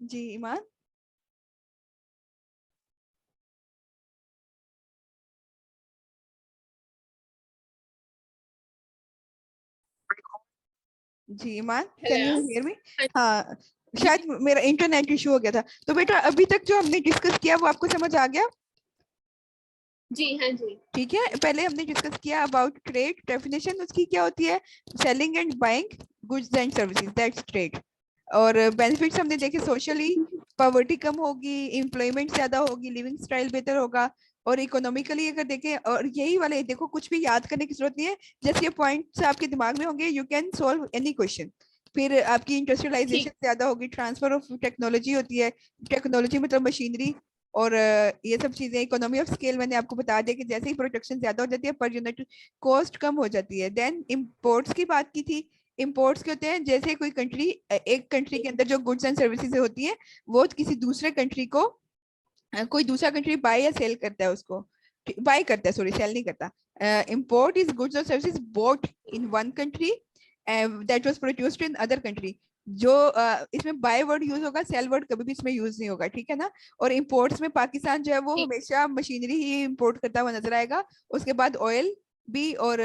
जी ईमान। जी Iman, can hello. You hear me? हाँ हाँ, जी। शायद मेरा इंटरनेट इशू हो गया था। तो बेटा अभी तक जो हमने डिस्कस किया वो आपको समझ आ गया? जी हाँ जी। ठीक है, पहले हमने डिस्कस किया अबाउट ट्रेड। डेफिनेशन उसकी क्या होती है? Selling and buying goods and services, that's trade. और बेनिफिट्स हमने देखे, सोशली पॉवर्टी कम होगी, एम्प्लॉयमेंट ज्यादा होगी, लिविंग स्टाइल बेहतर होगा। और इकोनॉमिकली अगर देखें, और यही वाले देखो, कुछ भी याद करने की जरूरत नहीं है, जैसे ये पॉइंट्स आपके दिमाग में होंगे, you can solve any question. फिर आपकी इंडस्ट्रियलाइजेशन ठीक। ज्यादा होगी, ट्रांसफर ऑफ टेक्नोलॉजी होती है। टेक्नोलॉजी मतलब मशीनरी। और ये सब चीजें, इकोनॉमी ऑफ स्केल मैंने आपको बता दिया कि जैसे ही प्रोडक्शन ज्यादा हो जाती है पर यूनिट कॉस्ट कम हो जाती है। देन इम्पोर्ट्स की बात की थी। इम्पोर्ट्स के होते हैं जैसे कोई कंट्री, एक कंट्री के अंदर जो गुड्स एंड सर्विसेज होती है वो किसी दूसरे कंट्री को, कोई दूसरा कंट्री बाय या सेल करता है उसको। बाय करता है, सॉरी, सेल नहीं करता। इम्पोर्ट इज गुड्स और services boat in one country that was produced in other country. जो इसमें बाय वर्ड यूज होगा, सेल वर्ड कभी भी इसमें यूज नहीं होगा, ठीक है ना? और इंपोर्ट्स में पाकिस्तान जो है वो ठीक। हमेशा मशीनरी ही इंपोर्ट करता हुआ नजर आएगा। उसके बाद ऑयल भी, और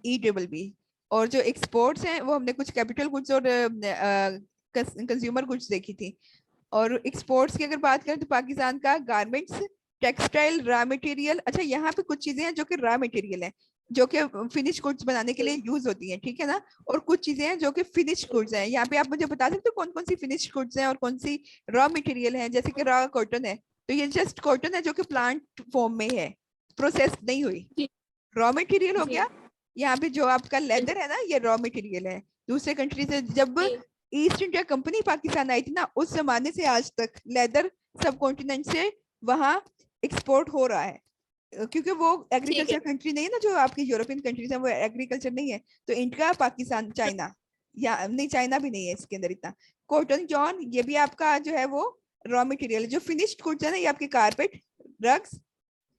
ई टेबल भी। और जो एक्सपोर्ट्स हैं वो हमने कुछ कैपिटल गुड्स और कंज्यूमर गुड्स देखी थी। और एक्सपोर्ट्स की अगर बात करें तो पाकिस्तान का गारमेंट्स, टेक्सटाइल, रॉ मटेरियल। अच्छा, यहाँ पे कुछ चीजें हैं जो कि रॉ मटेरियल है, जो कि फिनिश गुड्स बनाने के लिए यूज होती हैं, ठीक है ना? और कुछ चीजें हैं जो कि फिनिश गुड्स हैं। यहाँ पे आप मुझे बता सकते हो कौन कौन सी फिनिश गुड्स हैं और कौन सी रॉ मटेरियल है? जैसे कि रॉ कॉटन है, तो ये जस्ट कॉटन है जो कि प्लांट फॉर्म में है, प्रोसेस नहीं हुई। जी। रॉ मटेरियल हो जी। गया। यहाँ पे जो आपका हाँ जी। लेदर है ना, ये रॉ मटेरियल है। दूसरे कंट्री से जब जी। ईस्ट इंडिया कंपनी पाकिस्तान आई थी ना, उस जमाने से आज तक लेदर सब कॉन्टिनेंट से वहां एक्सपोर्ट हो रहा है। क्योंकि वो ठीक है। एग्रीकल्चर कंट्री नहीं है ना, जो आपकी यूरोपियन कंट्रीज है वो एग्रीकल्चर नहीं है। तो इंडिया, पाकिस्तान, चाइना, या नहीं, चाइना भी नहीं है इसके अंदर इतना। कॉटन, जॉन, ये भी आपका जो है वो रॉ मटेरियल। जो फिनिश्ड गुड्स है ना, ये आपके कारपेट, रग्स,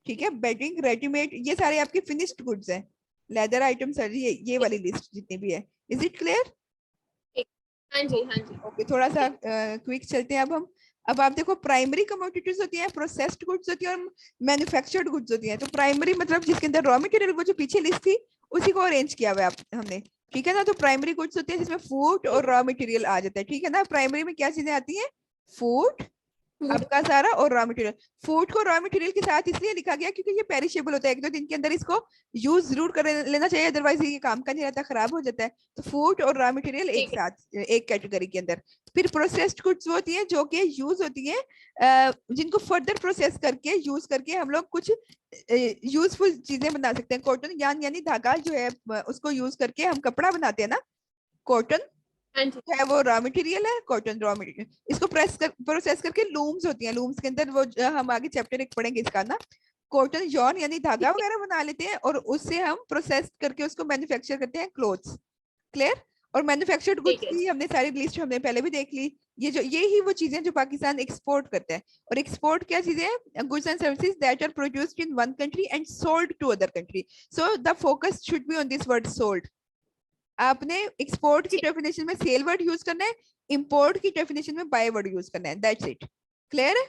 ठीक है, बेडिंग, रेडीमेड, ये सारे आपके फिनिश्ड गुड्स हैं। लेदर आइटम सर, ये ठीक। वाली लिस्ट जितनी भी है। Is it clear? ठीक। हाँ जी। हाँ जी। ओके, थोड़ा सा ठीक। क्विक चलते हैं अब हम। अब आप देखो, प्राइमरी कमोडिटीज होती हैं, प्रोसेस्ड गुड्स होती है, और मैन्युफैक्चर्ड गुड्स होती हैं। तो प्राइमरी मतलब जिसके अंदर रॉ मटेरियल, वो जो पीछे लिस्ट थी उसी को अरेंज किया हुआ है हमने, ठीक है ना? तो प्राइमरी गुड्स होती है जिसमें फूड और रॉ मटेरियल आ जाता है, ठीक है ना? प्राइमरी में क्या चीजें आती हैं? Food food. आपका सारा, और रॉ मटेरियल। फूड को रॉ मटेरियल के साथ इसलिए लिखा गया क्योंकि ये पेरिशेबल होता है, एक दो दिन के अंदर इसको यूज जरूर कर लेना चाहिए, अदरवाइज ये काम का नहीं रहता, खराब हो जाता है। तो फूड और रॉ मटेरियल एक ठीक है। साथ, एक कैटेगरी के अंदर। फिर प्रोसेस्ड गुड्स वो होती है जो कि यूज होती है, जिनको फर्दर प्रोसेस करके, यूज करके हम लोग कुछ यूजफुल चीजें बना सकते हैं। कॉटन यानी धागा जो है, उसको यूज करके हम कपड़ा बनाते हैं ना, कॉटन हाँ जी। है वो रॉ मटेरियल है। कॉटन रॉ मटेरियल, इसको प्रोसेस करके लूम्स होती हैं। लूम्स के अंदर वो हम आगे चैप्टर एक पढ़ेंगे इसका ना। कॉटन यॉन यानी धागा ठीक है। वगैरह बना लेते हैं, और उससे हम प्रोसेस करके उसको मैन्युफैक्चर करते हैं क्लोथ्स। क्लियर? और मैन्युफैक्चर्ड गुड्स ठीक है। की हमने सारी लिस्ट हमने पहले भी देख ली। ये ही वो चीजें जो पाकिस्तान एक्सपोर्ट करता है। और एक्सपोर्ट क्या चीजें हैं? Goods and services that are produced in one country and sold to other country. So the focus should be on this word sold. आपने एक्सपोर्ट की ठीक। डेफिनेशन में सेल वर्ड यूज करना है, इंपोर्ट की डेफिनेशन में बाय वर्ड यूज करना है, दैट्स इट। क्लियर है?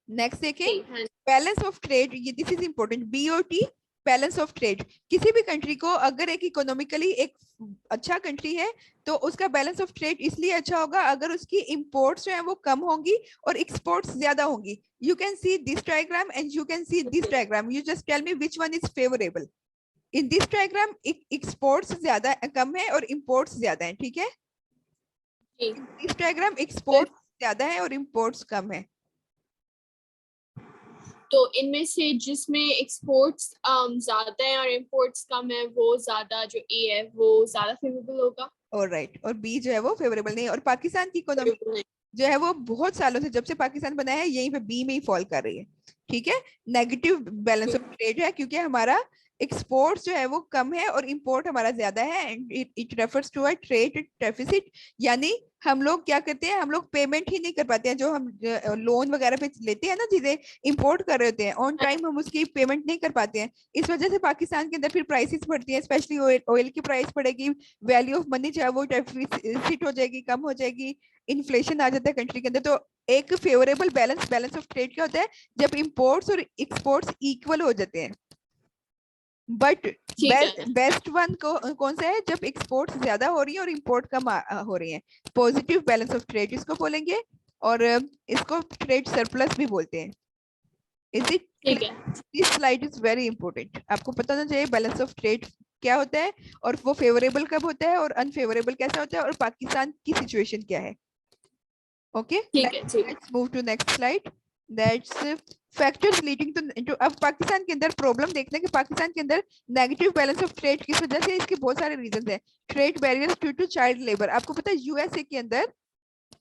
नेक्स्ट देखें, ठीक। हाँ बैलेंस ऑफ ट्रेड। ये this is important, BOT, balance of trade. किसी भी कंट्री को अगर एक इकोनॉमिकली एक अच्छा कंट्री है, तो उसका बैलेंस ऑफ ट्रेड इसलिए अच्छा होगा अगर उसकी इंपोर्ट्स जो है वो कम होंगी और एक्सपोर्ट्स ज्यादा होंगी। You can see this diagram and you can see this diagram, you just tell me which one is favourable. In this diagram exports ज्यादा कम है और इंपोर्ट्स ज्यादा है, ठीक है? जी। इन दिस डायग्राम तो एक्सपोर्ट्स ज्यादा है और इंपोर्ट्स कम है। तो इनमें से जिसमें एक्सपोर्ट्स ज्यादा है और इंपोर्ट्स कम है, वो ज्यादा, जो ए है वो ज्यादा फेवरेबल होगा। और राइट, और बी जो है वो फेवरेबल नहीं है। और पाकिस्तान की इकोनॉमी फेवरेबल है। जो है वो बहुत सालों से, जब से पाकिस्तान बना है, यहीं पे बी में ही फॉल कर रही है, ठीक है? नेगेटिव बैलेंस ऑफ ट्रेड है, क्योंकि हमारा एक्सपोर्ट्स जो है वो कम है और इंपोर्ट हमारा ज्यादा है। It refers to a trade deficit, यानी हम लोग क्या करते हैं, हम लोग पेमेंट ही नहीं कर पाते हैं। जो हम लोन वगैरह पे लेते हैं ना, चीजें इंपोर्ट कर रहे होते हैं, ऑन टाइम हम उसकी पेमेंट नहीं कर पाते हैं। इस वजह से पाकिस्तान के अंदर फिर प्राइसेस बढ़ती हैं, स्पेशली ऑयल की प्राइस बढ़ेगी, वैल्यू ऑफ मनी जो है वो डेफिसिट हो जाएगी, कम हो जाएगी, इन्फ्लेशन आ जाता है कंट्री के अंदर। तो एक फेवरेबल बैलेंस ऑफ ट्रेड क्या होता है, जब इंपोर्ट्स और एक्सपोर्ट्स इक्वल हो जाते हैं। बट बेस्ट वन कौन सा है, जब एक्सपोर्ट ज्यादा हो रही है और इंपोर्ट कम हो रही है। पॉजिटिव बैलेंस ऑफ ट्रेड इसको बोलेंगे, और इसको ट्रेड सरप्लस भी बोलते हैं। Is it this slide is very important, आपको पता होना चाहिए बैलेंस ऑफ ट्रेड क्या होता है, और वो फेवरेबल कब होता है और अनफेवरेबल कैसा होता है, और पाकिस्तान की सिचुएशन क्या है। Okay, let's move to next slide. That's factors leading to, अब पाकिस्तान के अंदर प्रॉब्लम देखते हैं कि पाकिस्तान के अंदर नेगेटिव बैलेंस ऑफ ट्रेड किस वजह से, इसके बहुत सारे रीजंस हैं। Trade barriers due to child labour, आपको पता है यूएसए के अंदर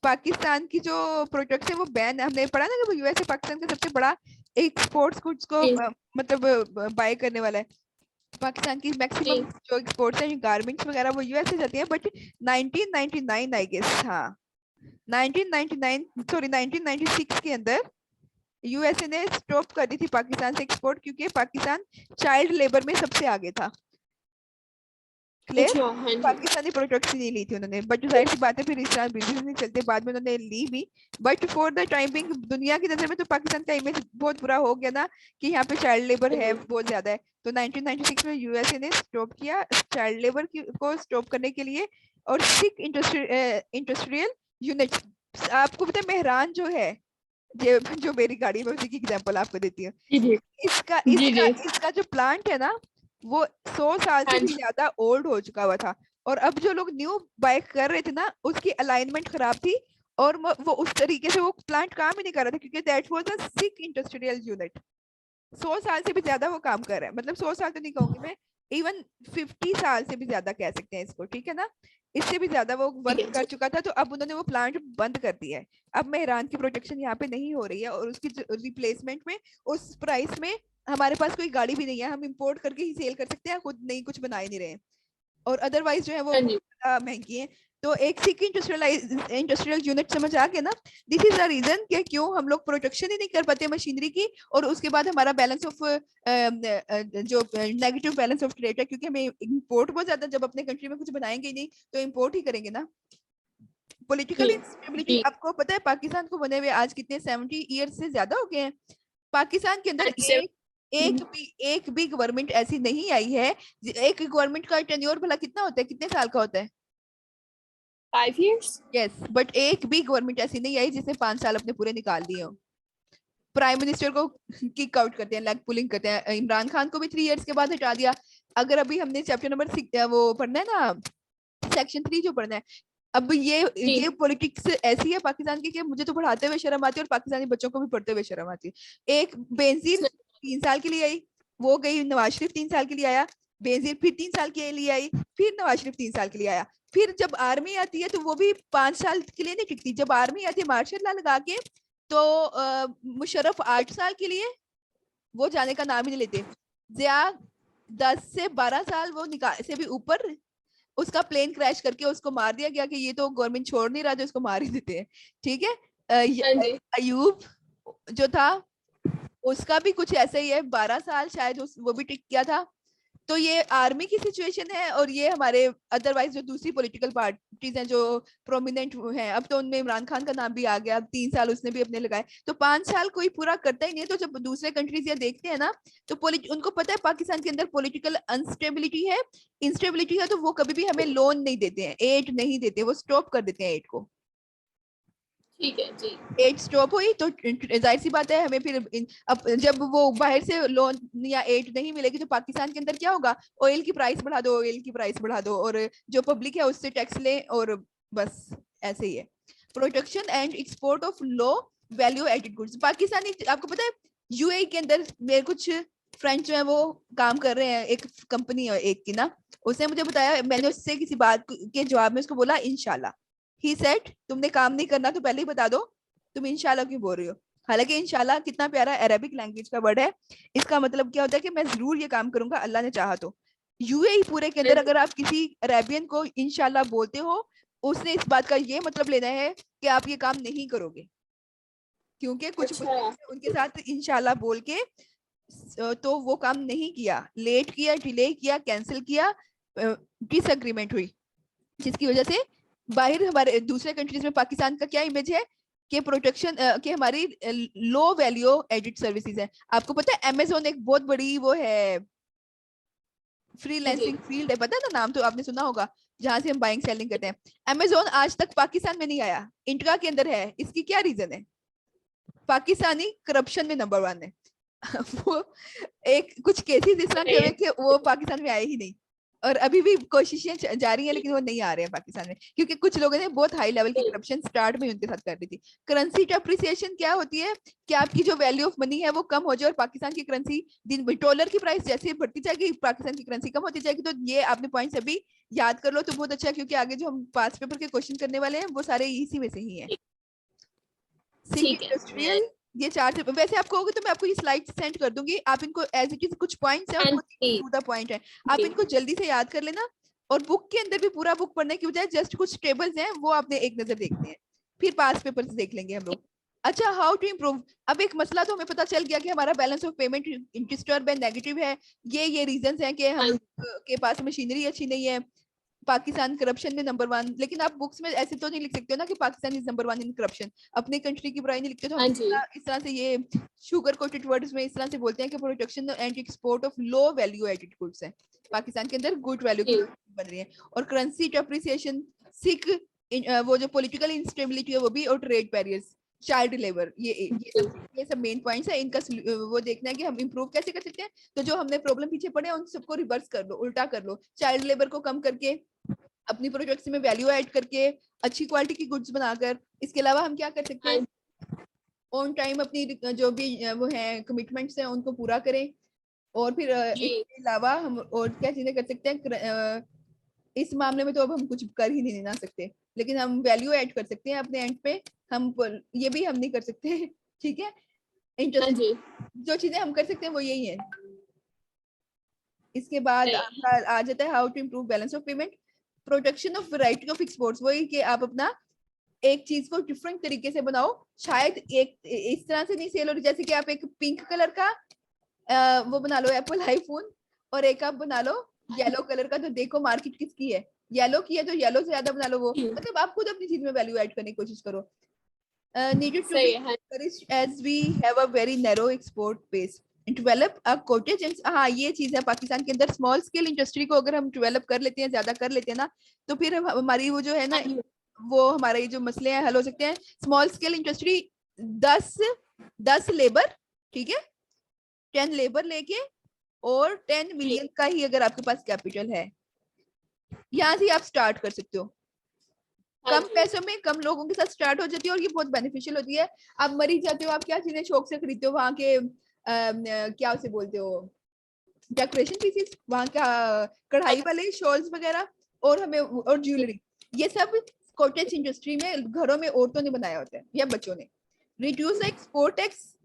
पाकिस्तान की जो प्रोडक्ट्स है वो बैन, हमने पढ़ा ना कि वो यूएसए पाकिस्तान का सबसे बड़ा एक्सपोर्ट्स गुड्स को मतलब बाय करने वाला है। पाकिस्तान की मैक्सिमम जो एक्सपोर्ट्स है गारमेंट्स वगैरह वो यूएसए जाती है। बट 1999 आई गेस, हाँ 1996 के अंदर यूएसए ने स्टॉप कर दी थी पाकिस्तान से एक्सपोर्ट, क्योंकि पाकिस्तान चाइल्ड लेबर में सबसे आगे था। क्लियर, पाकिस्तानी प्रोडक्ट्स नहीं ली थी उन्होंने, बट जाहिर सी बात है फिर इस तरह बिजनेस नहीं चलते, बाद में उन्होंने ली भी। बट फॉर द टाइमिंग दुनिया की नजर में तो पाकिस्तान का इमेज बहुत बुरा हो गया ना, कि यहाँ पे चाइल्ड लेबर है बहुत ज्यादा है। तो 1996 में यूएसए ने स्टॉप किया चाइल्ड लेबर को स्टॉप करने के लिए। और सिक इंडस्ट्रियल यूनिट, आपको पता है मेहरान जो है, जो मेरी गाड़ी में, उसी की एग्जांपल आपको देती हूँ। इसका जो प्लांट है ना, वो 100 साल से भी ज्यादा ओल्ड हो चुका हुआ था। और अब जो लोग न्यू बाइक कर रहे थे ना, उसकी अलाइनमेंट खराब थी, और वो उस तरीके से वो प्लांट काम ही नहीं कर रहा था, क्योंकि that was a sick industrial unit. 100 साल से भी ज्यादा वो काम कर रहा है, मतलब 100 साल तो नहीं कहूंगी मैं, इवन 50 साल से भी ज्यादा कह सकते हैं इसको, ठीक है ना, इससे भी ज्यादा वो वर्क कर चुका था। तो अब उन्होंने वो प्लांट बंद कर दिया है। अब मेहरान की प्रोटेक्शन यहाँ पे नहीं हो रही है, और उसकी रिप्लेसमेंट में उस प्राइस में हमारे पास कोई गाड़ी भी नहीं है, हम इंपोर्ट करके ही सेल कर सकते हैं, खुद नहीं कुछ बना ही नहीं रहे, और अदरवाइज जो है वो महंगी है। तो एक सिक इंडस्ट्रियल यूनिट समझ आ गया ना, दिस इज द रीजन कि क्यों हम लोग प्रोटेक्शन ही नहीं कर पाते मशीनरी की, और उसके बाद हमारा बैलेंस ऑफ जो नेगेटिव बैलेंस ऑफ ट्रेड है, क्योंकि हमें इंपोर्ट बहुत ज्यादा, जब अपने कंट्री में कुछ बनाएंगे ही नहीं तो इंपोर्ट ही करेंगे ना। पॉलिटिकल इंस्टेबिलिटी, आपको पता है पाकिस्तान को बने हुए आज कितने 70 ईयर्स से ज्यादा हो गए हैं। पाकिस्तान के अंदर एक भी गवर्नमेंट ऐसी नहीं आई है। एक गवर्नमेंट का टेन्योर भला कितना होता है, कितने साल का होता है? 5 years। यस, बट एक भी गवर्नमेंट ऐसी नहीं आई जिसने 5 साल अपने पूरे निकाल दिए हो। प्राइम मिनिस्टर को किक आउट करते हैं, लेग पुलिंग करते हैं। इमरान खान को भी 3 इयर्स के बाद हटा दिया। अगर अभी हमने चैप्टर नंबर 6 वो पढ़ना है ना, सेक्शन 3 जो पढ़ना है, अब ये पॉलिटिक्स ऐसी है पाकिस्तान की कि मुझे तो पढ़ाते हुए शर्म आती है, और पाकिस्तानी बच्चों को भी पढ़ते हुए शर्म आती है। एक बेनजीर 3 साल के लिए आई, वो गई, नवाज शरीफ 3 साल के लिए आया, बेनजीर फिर 3 साल के लिए आई, फिर नवाज शरीफ 3 साल के लिए आया। फिर जब आर्मी आती है तो वो भी 5 साल के लिए नहीं टिकती। जब आर्मी आती है मार्शल लॉ लगा के, तो मुशर्रफ 8 साल के लिए, वो जाने का नाम ही नहीं लेते। जिया 10 से 12 साल, वो निकाल से भी ऊपर, उसका प्लेन क्रैश करके उसको मार दिया गया कि ये तो गवर्नमेंट छोड़ नहीं रहा, जो उसको मार ही देते हैं, ठीक है। अयूब जो था, उसका भी कुछ ऐसा ही है, 12 साल शायद वो भी टिक गया था। तो ये आर्मी की सिचुएशन है, और ये हमारे अदरवाइज जो दूसरी पॉलिटिकल पार्टीज हैं जो प्रोमिनेंट हैं, अब तो उनमें इमरान खान का नाम भी आ गया, 3 साल उसने भी अपने लगाए। तो 5 साल कोई पूरा करता ही नहीं है। तो जब दूसरे कंट्रीज ये देखते हैं ना, तो उनको पता है पाकिस्तान के अंदर पॉलिटिकल अनस्टेबिलिटी है, इंस्टेबिलिटी है, तो वो कभी भी हमें लोन नहीं देते हैं, एड नहीं देते, वो स्टॉप कर देते हैं एड को। ठीक है जी। एड स्टॉप हुई तो जाहिर सी बात है हमें फिर अब जब वो बाहर से लोन या एड नहीं मिलेगी, तो पाकिस्तान के अंदर क्या होगा, ऑयल की प्राइस बढ़ा दो, ऑयल की प्राइस बढ़ा दो, और जो पब्लिक है उससे टैक्स ले, और बस ऐसे ही है। Production and export of low value added goods, Pakistani, आपको पता है यूएई के अंदर मेरे कुछ फ्रेंड्स जो है वो काम कर रहे हैं, एक कंपनी है एक की ना, उसने मुझे बताया, मैंने उससे किसी बात के जवाब में उसको बोला इंशाल्लाह, ही सेड तुमने काम नहीं करना तो पहले ही बता दो, तुम इंशाल्लाह क्यों बोल रही हो। हालांकि इंशाल्लाह, कितना प्यारा अरबिक लैंग्वेज का वर्ड है, इसका मतलब क्या होता है कि मैं जरूर ये काम करूंगा अल्लाह ने चाहा तो। यूएई पूरे के अंदर अगर आप किसी अरेबियन को इंशाल्लाह बोलते हो, उसने इस बात का ये मतलब लेना है कि आप ये काम नहीं करोगे, क्योंकि कुछ अच्छा, उनके साथ इंशाल्लाह बोल के तो वो काम नहीं किया, लेट किया, डिले किया, कैंसिल किया, डिसएग्रीमेंट हुई, जिसकी वजह से बाहर हमारे दूसरे कंट्रीज में पाकिस्तान का क्या इमेज है कि प्रोटेक्शन कि हमारी लो वैल्यू एडिट सर्विसेज है। आपको पता है अमेजोन एक बहुत बड़ी वो है, फ्रीलांसिंग फील्ड है, पता है ना, नाम तो आपने सुना होगा, जहां से हम बाइंग सेलिंग करते हैं। अमेजोन आज तक पाकिस्तान में नहीं आया, इंडिया के अंदर है। इसकी क्या रीजन है? पाकिस्तानी करप्शन में नंबर 1 है। वो एक कुछ केसेस इस तरह के हुए कि वो पाकिस्तान में आए ही नहीं, और अभी भी कोशिशें जारी हैं, लेकिन वो नहीं आ रहे हैं पाकिस्तान में, क्योंकि कुछ लोगों ने बहुत हाई लेवल की करप्शन स्टार्ट में उनके साथ कर दी थी। करेंसी अप्रिसिएशन क्या होती है कि आपकी जो वैल्यू ऑफ मनी है वो कम हो जाए, और पाकिस्तान की करेंसी दिन डॉलर की प्राइस जैसे बढ़ती जाएगी, पाकिस्तान की करेंसी कम होती जाएगी। तो ये आपने पॉइंट्स अभी याद कर लो तो बहुत अच्छा, क्योंकि आगे जो हम पास्ट पेपर के क्वेश्चन करने वाले हैं वो सारे इसी में से ही है। ठीक है। इंडस्ट्रियल, ये 4 से वैसे आपको होगी तो मैं आपको ये स्लाइड सेंड कर दूंगी, आप इनको एज इट इज, कुछ पॉइंट्स हैं और टू द पॉइंट है, आप इनको जल्दी से याद कर लेना। और बुक के अंदर भी पूरा बुक पढ़ने की बजाय जस्ट कुछ टेबल्स हैं वो आपने एक नजर देखने हैं, फिर पास पेपर से देख लेंगे हम लोग। अच्छा, हाउ टू इम्प्रूव। अब एक मसला तो हमें पता चल गया कि हमारा बैलेंस ऑफ पेमेंट डिस्टर्ब है, नेगेटिव है, ये रीजंस हैं कि हम के पास मशीनरी अच्छी नहीं है, पाकिस्तान करप्शन में नंबर 1। लेकिन आप बुक्स में ऐसे तो नहीं लिख सकते हो ना कि Pakistan is number 1 in corruption, अपने कंट्री की बुराई नहीं लिखते, तो हम इस तरह से ये शुगर कोटेड वर्ड्स में इस तरह से बोलते हैं कि protection and export of low value added goods है, पाकिस्तान के अंदर गुड वैल्यू की बन रही है। और करेंसी अप्रिसिएशन, सिख वो जो पॉलिटिकल इंस्टेबिलिटी है वो भी, और ट्रेड बैरियर्स, चाइल्ड लेबर, ये सब मेन पॉइंट्स है। इनका वो देखना है कि हम इंप्रूव कैसे कर सकते हैं। तो जो हमने प्रॉब्लम पीछे पड़े हैं उन सबको रिवर्स कर लो, उल्टा कर लो, चाइल्ड लेबर को कम करके, अपनी प्रोडक्ट्स में वैल्यू ऐड करके, अच्छी क्वालिटी की गुड्स बनाकर। इसके अलावा हम क्या कर सकते हैं, ऑन टाइम अपनी जो भी वो है कमिटमेंट्स हैं उनको पूरा करें। और फिर इसके अलावा हम और क्या चीजें कर सकते हैं, इस मामले में तो अब हम कुछ कर ही नहीं ना सकते, लेकिन हम वैल्यू ऐड कर सकते हैं अपने एंड पे। हम ये भी हम नहीं कर सकते, ठीक है। इंटरेस्ट जो चीजें हम कर सकते हैं वो यही है। इसके बाद आपका आ जाता है how to improve balance of payment, protection of variety of exports, वही कि आप अपना एक चीज को डिफरेंट तरीके से बनाओ, शायद एक इस तरह से नहीं सेल हो रही, जैसे कि आप एक पिंक कलर का वो बना लो एप्पल आईफोन, और एक आप बना लो येलो कलर का, तो देखो मार्केट किसकी है, येलो की है तो येलो से ज्यादा बना लो वो, मतलब आप खुद अपनी चीज में वैल्यू ऐड करने की कोशिश करो। needed to be encouraged as we have a very narrow export base, develop a cottage. हाँ, ये चीज है पाकिस्तान के अंदर, स्मॉल स्केल इंडस्ट्री को अगर हम डेवलप कर लेते हैं, ज्यादा कर लेते हैं ना, तो फिर हमारी वो जो है ना, वो हमारे जो मसले हैं हल हो सकते हैं। स्मॉल स्केल इंडस्ट्री 10 लेबर, ठीक है, 10 लेबर लेके, और 10 मिलियन का ही अगर आपके पास कैपिटल है, यहाँ से आप स्टार्ट कर सकते हो। कम पैसों में कम लोगों के साथ स्टार्ट हो जाती है, और ये बहुत बेनिफिशियल होती है। आप मर ही जाते हो, आप क्या चीजें शौक से खरीदते हो, वहां के क्या उसे बोलते हो, डेकोरेशन पीसेस, वहां का कढ़ाई वाले शॉल्स वगैरह, और हमें और ज्वेलरी, ये सब कॉटेज इंडस्ट्री में घरों में औरतों ने बनाया होता है या बच्चों ने। रिड्यूस एक्सपोर्ट टैक्स,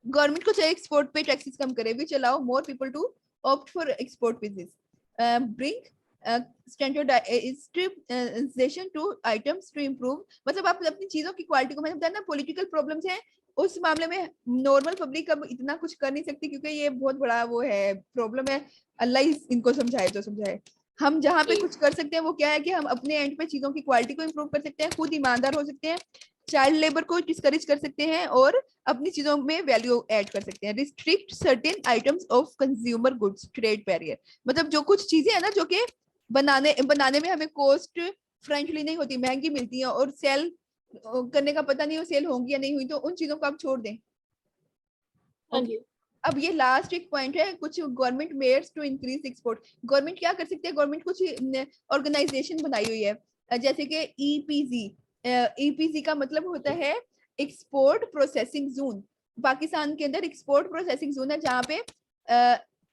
गवर्नमेंट को चाहिए एक्सपोर्ट पे टैक्सेस कम करे, which allow more people to opt for export business. Bring standardisation to items to improve, मतलब आप अपनी चीजों की क्वालिटी को, मैंने बताया ना पॉलिटिकल प्रॉब्लम्स हैं, उस मामले में नॉर्मल पब्लिक अब इतना कुछ कर नहीं सकती, क्योंकि ये बहुत बड़ा वो है, प्रॉब्लम है। अल्लाह ही इनको समझाए तो समझाए। हम जहाँ पे कुछ कर सकते हैं वो क्या है कि हम अपने एंड पे चीजों की क्वालिटी को इम्प्रूव कर सकते हैं, खुद ईमानदार हो सकते हैं, चाइल्ड लेबर को डिस्करेज कर सकते हैं, और अपनी चीजों में वैल्यू ऐड कर सकते हैं। Restrict certain items of consumer goods, trade barrier, मतलब जो कुछ चीजें है ना जो कि बनाने में हमें कॉस्ट फ्रेंडली नहीं होती, महंगी मिलती है, और सेल करने का पता नहीं वो सेल होंगी या नहीं हुई, तो उन चीजों को आप छोड़ दें। अब ये लास्ट एक पॉइंट है, कुछ government measures to increase export. Government क्या कर सकते हैं, गवर्नमेंट कुछ ऑर्गेनाइजेशन बनाई हुई है, जैसे कि ईपीजी। ईपीजी का मतलब होता है एक्सपोर्ट प्रोसेसिंग जोन। पाकिस्तान के अंदर एक्सपोर्ट प्रोसेसिंग जोन है, जहाँ पे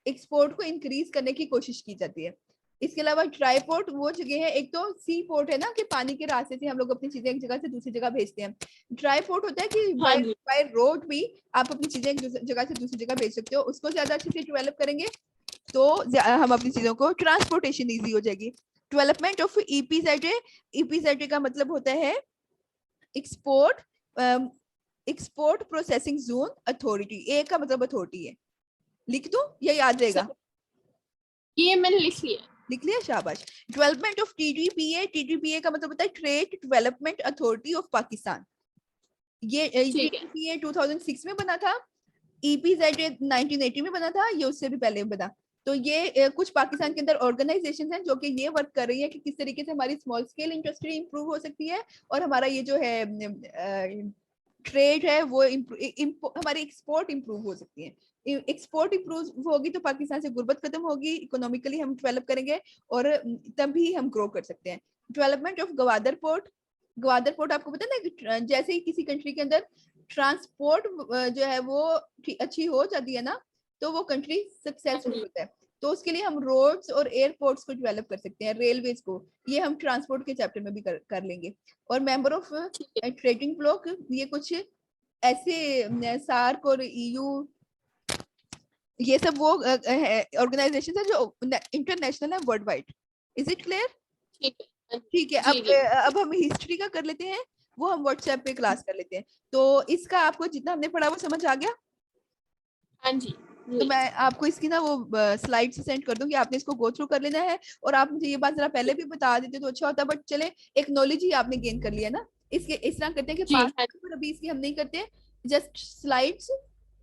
एक्सपोर्ट को इंक्रीज करने की कोशिश की जाती है। इसके अलावा ट्राईपोर्ट वो जगह है, एक तो सी पोर्ट है ना कि पानी के रास्ते से हम लोग अपनी चीजें एक जगह से दूसरी जगह भेजते हैं। ट्राईपोर्ट होता है कि बाय रोड भी आप अपनी चीजें एक जगह से दूसरी जगह भेज सकते हो। उसको ज्यादा अच्छे से डेवलप करेंगे तो हम अपनी चीजों को ट्रांसपोर्टेशन इजी हो जाएगी। डेवलपमेंट ऑफ ईपीजेड, ईपीजेड का मतलब होता है export export processing zone authority. A का मतलब अथॉरिटी है, लिख दूं या याद रहेगा? ये मैंने लिख लिया, शाबाश। डेवलपमेंट ऑफ टीडीपीए, टीडीपीए का मतलब होता है trade development authority of Pakistan. ये टीडीपीए 2006 में बना था, ईपीजेड 1980 में बना था, ये उससे भी पहले बना। तो ये कुछ पाकिस्तान के अंदर ऑर्गेनाइजेशन हैं जो कि ये वर्क कर रही है कि किस तरीके से हमारी स्मॉल स्केल इंडस्ट्री इंप्रूव हो सकती है और हमारा ये जो है ट्रेड है वो हमारी एक्सपोर्ट इंप्रूव हो सकती है। एक्सपोर्ट इंप्रूव होगी तो पाकिस्तान से गुर्बत खत्म होगी, इकोनॉमिकली हम डेवलप करेंगे और तभी हम ग्रो कर सकते हैं। Development of Gwadar port, Gwadar port आपको पता है ना, जैसे ही किसी कंट्री के अंदर ट्रांसपोर्ट जो है वो अच्छी हो जाती है ना तो वो कंट्री सक्सेसफुल होता है। तो उसके लिए हम रोड्स और एयरपोर्ट्स को डेवलप कर सकते हैं, रेलवेज को, ये हम ट्रांसपोर्ट के चैप्टर में भी कर लेंगे। और मेंबर ऑफ ट्रेडिंग ब्लॉक, ये कुछ ऐसे सार्क और ईयू, ये सब वो ऑर्गेनाइजेशन है जो इंटरनेशनल है, world wide. Is it clear? ठीक है। अब हम हिस्ट्री का कर लेते हैं, वो हम व्हाट्सएप पे क्लास कर लेते हैं। तो इसका आपको जितना हमने पढ़ा वो समझ आ गया? हाँ जी। तो मैं आपको इसकी ना वो स्लाइड से सेंड कर दूंगी, आपने इसको गो थ्रू कर लेना है। और आप मुझे ये बात जरा पहले भी बता देते तो अच्छा होता, बट चले एक नॉलेज ही आपने गेन कर लिया ना। इसके इस तरह करते हैं कि पास पेपर अभी इसकी हम नहीं करते, जस्ट स्लाइड्स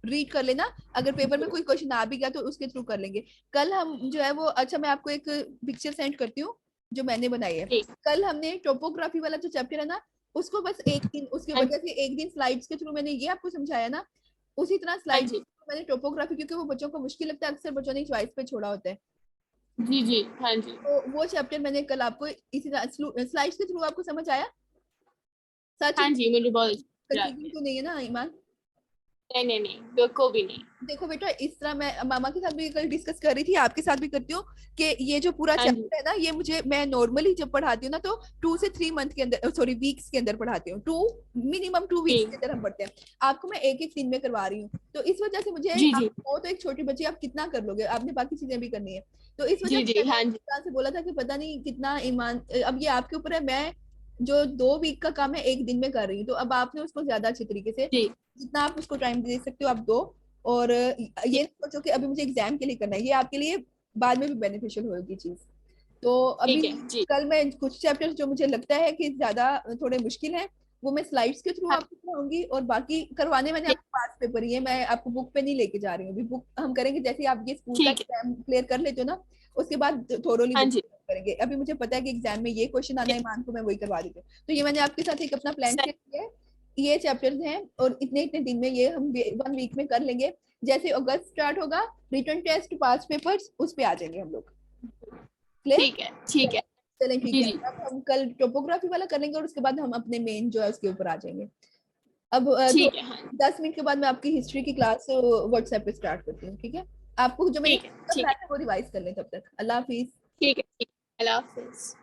रीड कर लेना, अगर पेपर में कोई क्वेश्चन आ भी गया तो उसके थ्रू कर लेंगे। कल हम जो है वो, अच्छा मैं आपको एक पिक्चर सेंड करती हूँ जो मैंने बनाई है। कल हमने टोपोग्राफी वाला जो चैप्टर है ना उसको बस एक दिन, उसकी वजह से एक दिन स्लाइड्स के थ्रू मैंने ये आपको समझाया ना, उसी तरह स्लाइड मैंने टोपोग्राफी, क्योंकि वो बच्चों को मुश्किल लगता है, अक्सर बच्चों ने चॉइस पे छोड़ा होता है। जी जी हाँ जी। तो वो चैप्टर मैंने कल आपको इसी तरह स्लाइड्स के थ्रू आपको समझ आया? सच? हाँ जी मुझे बहुत कंफ्यूजन तो नहीं है ना ईमान? नहीं बिल्कुल भी नहीं। देखो बेटा, इस तरह मैं मामा के साथ भी कल डिस्कस कर रही थी, आपके साथ भी करती हूँ कि ये जो पूरा चैप्टर है ना, ये मुझे, मैं नॉर्मली जब पढ़ाती हूँ ना तो 2 से 3 मंथ के अंदर, सॉरी वीक्स के अंदर पढ़ाती हूँ, मिनिमम 2 वीक्स के अंदर हम पढ़ते हैं। आपको मैं एक दिन में करवा रही हूँ, तो इस वजह से मुझे, वो तो एक छोटी बच्ची, आप कितना कर लोगे, आपने बाकी चीजें भी करनी है। तो इस वजह से बोला था कि पता नहीं कितना ईमान, अब ये आपके ऊपर है। मैं जो 2 वीक का काम है 1 दिन में कर रही हूँ, तो अब आपने उसको ज्यादा अच्छे तरीके से, जितना आप उसको टाइम दे सकते हो आप दो। और ये सोचो कि अभी मुझे एग्जाम के लिए करना है, ये आपके लिए बाद में भी बेनिफिशियल होगी चीज। तो अभी कल मैं कुछ चैप्टर्स जो मुझे लगता है कि ज्यादा थोड़े मुश्किल हैं वो मैं स्लाइड्स के थ्रू आपको कराऊंगी, और बाकी करवाने मैंने आपको पास पेपर ही है, मैं आपको बुक पे नहीं लेके जा रही हूँ। अभी बुक हम करेंगे जैसे आप ये स्कूल का एग्जाम क्लियर कर लेते हो ना, उसके बाद थोरोली बुक करेंगे। अभी मुझे पता है कि एग्जाम में ये क्वेश्चन आना है मान को, मैं वही करवा देती हूँ। तो ये मैंने आपके साथ एक अपना प्लान शेयर किया है, ये चैप्टर्स हैं और इतने इतने दिन में ये हम 1 वीक में कर लेंगे। जैसे अगस्त स्टार्ट होगा, रिटर्न टेस्ट, पास पेपर्स, उस पे आ जाएंगे हम लोग। ठीक है चलें ठीक है। अब हम कल टोपोग्राफी वाला कर लेंगे और उसके बाद हम अपने मेन जो है उसके ऊपर आ जाएंगे। अब 10 मिनट के बाद मैं आपकी हिस्ट्री की क्लास व्हाट्सएप पे स्टार्ट करती हूँ, ठीक है? आपको जो मैंने वो रिवाइज कर लें तब तक। अल्लाह हाफिज। ठीक है अल्लाह हाफिज।